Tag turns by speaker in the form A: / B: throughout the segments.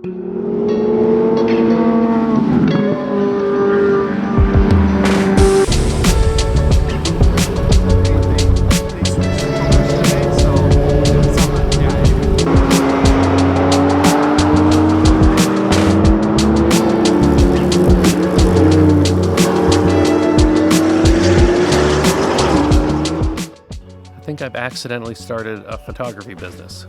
A: I think I've accidentally started a photography business.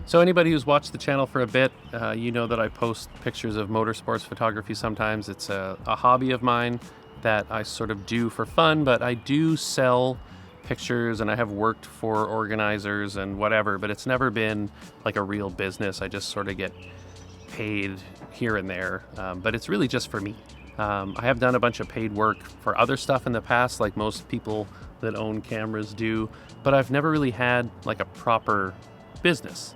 A: So anybody who's watched the channel for a bit, you know that I post pictures of motorsports photography sometimes. It's a hobby of mine that I sort of do for fun, but I do sell pictures and I have worked for organizers and whatever, but it's never been like a real business. I just sort of get paid here and there, but it's really just for me. I have done a bunch of paid work for other stuff in the past, like most people that own cameras do, but I've never really had like a proper business.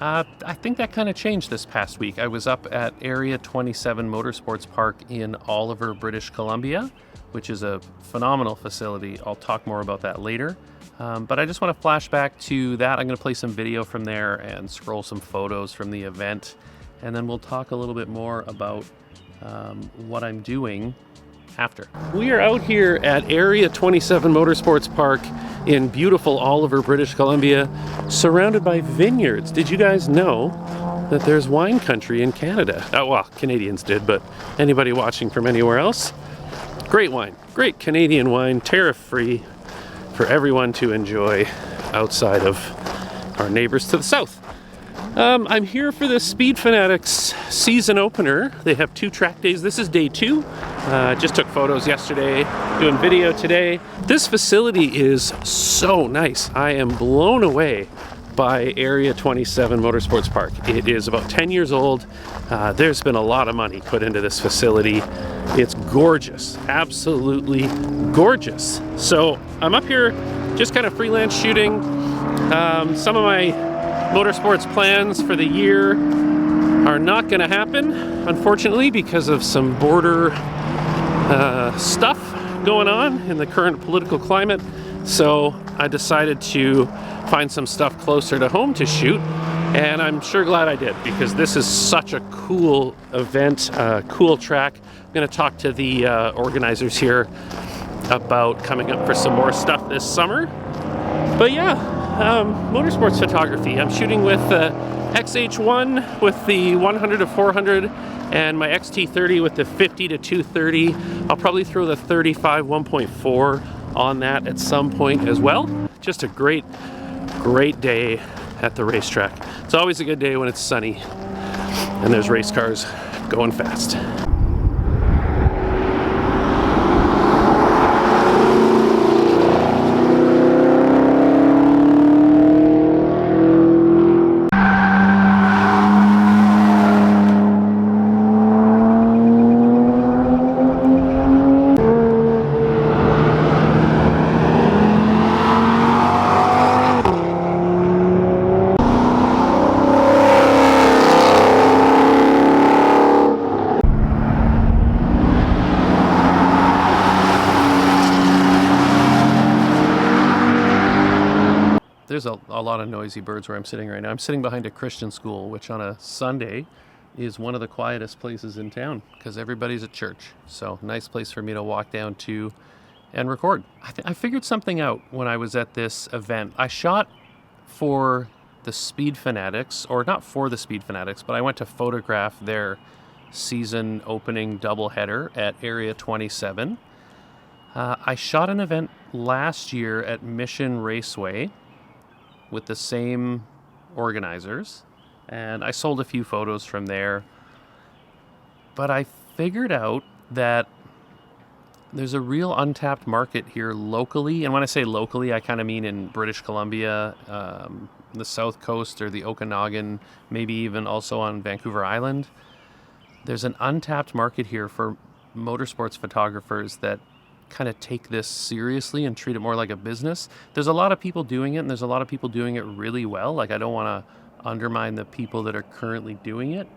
A: I think that kind of changed this past week. I was up at Area 27 Motorsports Park in Oliver, British Columbia, which is a phenomenal facility. I'll talk more about that later. But I just want to flash back to that. I'm going to play some video from there and scroll some photos from the event. And then we'll talk a little bit more about what I'm doing after. We are out here at Area 27 Motorsports Park in beautiful Oliver, British Columbia, surrounded by vineyards. Did you guys know that there's wine country in Canada? Oh, well, Canadians did, but anybody watching from anywhere else? Great wine, great Canadian wine, tariff-free for everyone to enjoy outside of our neighbors to the south. I'm here for the Speed Fanatics season opener. They have 2 track days. This is day 2. Just took photos yesterday, doing video today. This facility is so nice. I am blown away by Area 27 Motorsports Park. It is about 10 years old. There's been a lot of money put into this facility. It's gorgeous, absolutely gorgeous. So I'm up here just kind of freelance shooting. Some of my motorsports plans for the year are not going to happen, unfortunately, because of some border stuff going on in the current political climate. So I decided to find some stuff closer to home to shoot, and I'm sure glad I did, because this is such a cool event, cool track. I'm going to talk to the organizers here about coming up for some more stuff this summer. But yeah, motorsports photography. I'm shooting with XH1 with the 100 to 400 and my XT30 with the 50 to 230. I'll probably throw the 35 1.4 on that at some point as well. Just a great day at the racetrack. It's always a good day when it's sunny and there's race cars going fast. There's a lot of noisy birds where I'm sitting right now. I'm sitting behind a Christian school, which on a Sunday is one of the quietest places in town because everybody's at church. So nice place for me to walk down to and record. I figured something out when I was at this event. I shot for the Speed Fanatics, or not for the Speed Fanatics, but I went to photograph their season opening doubleheader at Area 27. I shot an event last year at Mission Raceway with the same organizers, and I sold a few photos from there. But I figured out that there's a real untapped market here locally, and when I say locally, I kind of mean in British Columbia, the South Coast, or the Okanagan, maybe even also on Vancouver Island. There's an untapped market here for motorsports photographers that kind of take this seriously and treat it more like a business. There's a lot of people doing it, and there's a lot of people doing it really well. Like, I don't want to undermine the people that are currently doing it,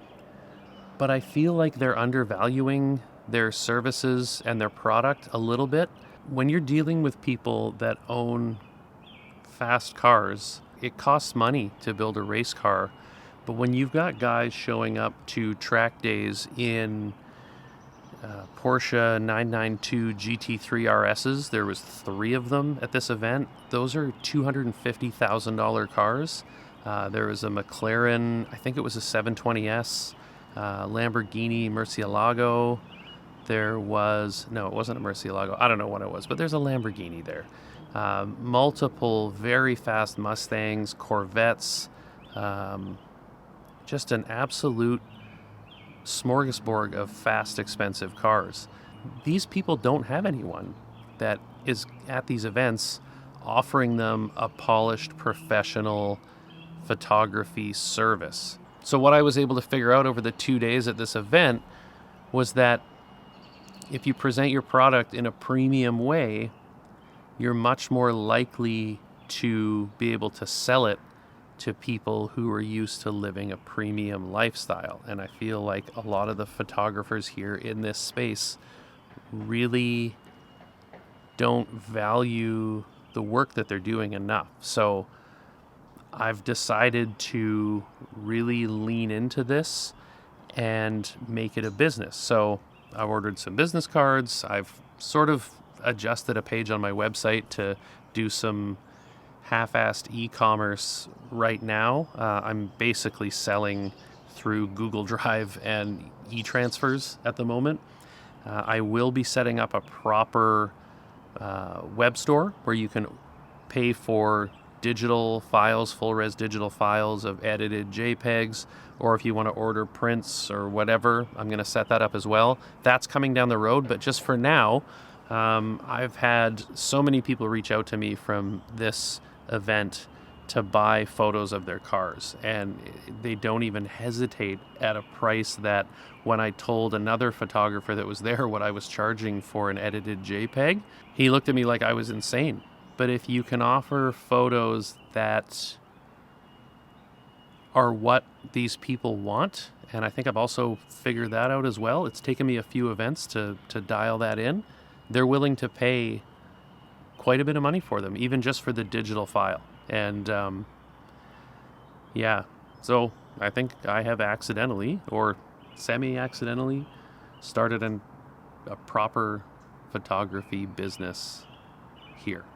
A: but I feel like they're undervaluing their services and their product a little bit. When you're dealing with people that own fast cars, it costs money to build a race car. But when you've got guys showing up to track days in Porsche 992 GT3 RSs, there was 3 of them at this event. Those are $250,000 cars. There was a McLaren, I think it was a 720S, Lamborghini Murcielago. There was, no, it wasn't a Murcielago. I don't know what it was, but there's a Lamborghini there. Multiple very fast Mustangs, Corvettes, just an absolute smorgasbord of fast, expensive cars. These people don't have anyone that is at these events offering them a polished, professional photography service. So what I was able to figure out over the 2 days at this event was that if you present your product in a premium way, you're much more likely to be able to sell it to people who are used to living a premium lifestyle. And I feel like a lot of the photographers here in this space really don't value the work that they're doing enough. So I've decided to really lean into this and make it a business. So I've ordered some business cards. I've sort of adjusted a page on my website to do some half-assed e-commerce right now. I'm basically selling through Google Drive and e-transfers at the moment. I will be setting up a proper web store where you can pay for digital files, full-res digital files of edited JPEGs, or if you want to order prints or whatever, I'm going to set that up as well. That's coming down the road, but just for now, I've had so many people reach out to me from this event to buy photos of their cars, and they don't even hesitate at a price that when I told another photographer that was there what I was charging for an edited JPEG, he looked at me like I was insane. But if you can offer photos that are what these people want, and I think I've also figured that out as well, it's taken me a few events to dial that in, they're willing to pay quite a bit of money for them, even just for the digital file. And yeah, so I think I have accidentally or semi-accidentally started a proper photography business here.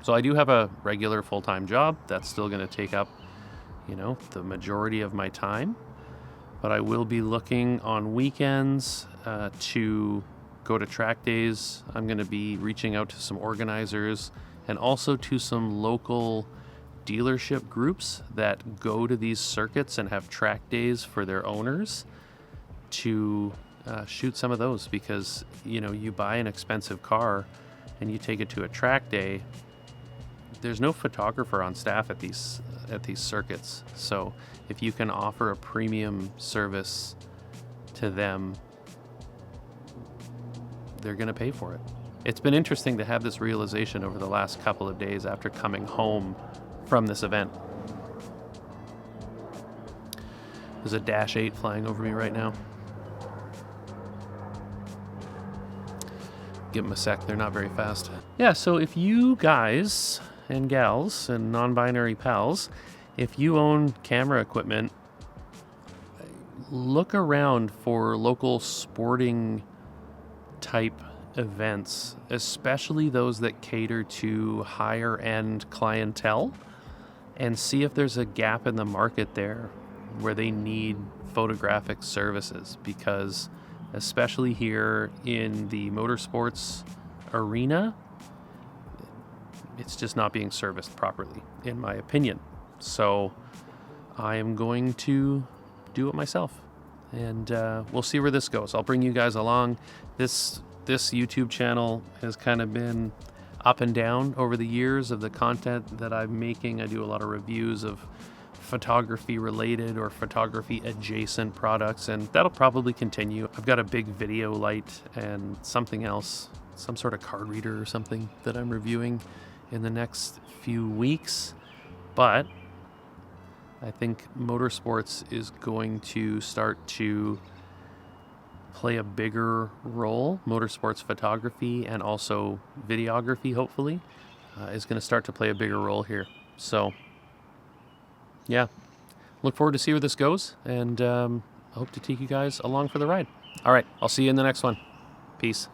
A: So I do have a regular full-time job that's still going to take up, the majority of my time. But I will be looking on weekends to go to track days. I'm going to be reaching out to some organizers and also to some local dealership groups that go to these circuits and have track days for their owners to shoot some of those, because, you buy an expensive car and you take it to a track day. There's no photographer on staff at these circuits. So if you can offer a premium service to them, they're going to pay for it. It's been interesting to have this realization over the last couple of days after coming home from this event. There's a Dash 8 flying over me right now. Give them a sec, they're not very fast. Yeah, so if you guys and gals and non-binary pals, if you own camera equipment, look around for local sporting type events, especially those that cater to higher end clientele, and see if there's a gap in the market there where they need photographic services, because especially here in the motorsports arena, it's just not being serviced properly, in my opinion. So I am going to do it myself, and we'll see where this goes. I'll bring you guys along. This YouTube channel has kind of been up and down over the years of the content that I'm making. I do a lot of reviews of photography related or photography adjacent products, and that'll probably continue. I've got a big video light and something else, some sort of card reader or something that I'm reviewing in the next few weeks. But I think Motorsports is going to start to play a bigger role. Motorsports photography and also videography, hopefully, is going to start to play a bigger role here. So yeah, look forward to see where this goes, and I hope to take you guys along for the ride. All right, I'll see you in the next one. Peace.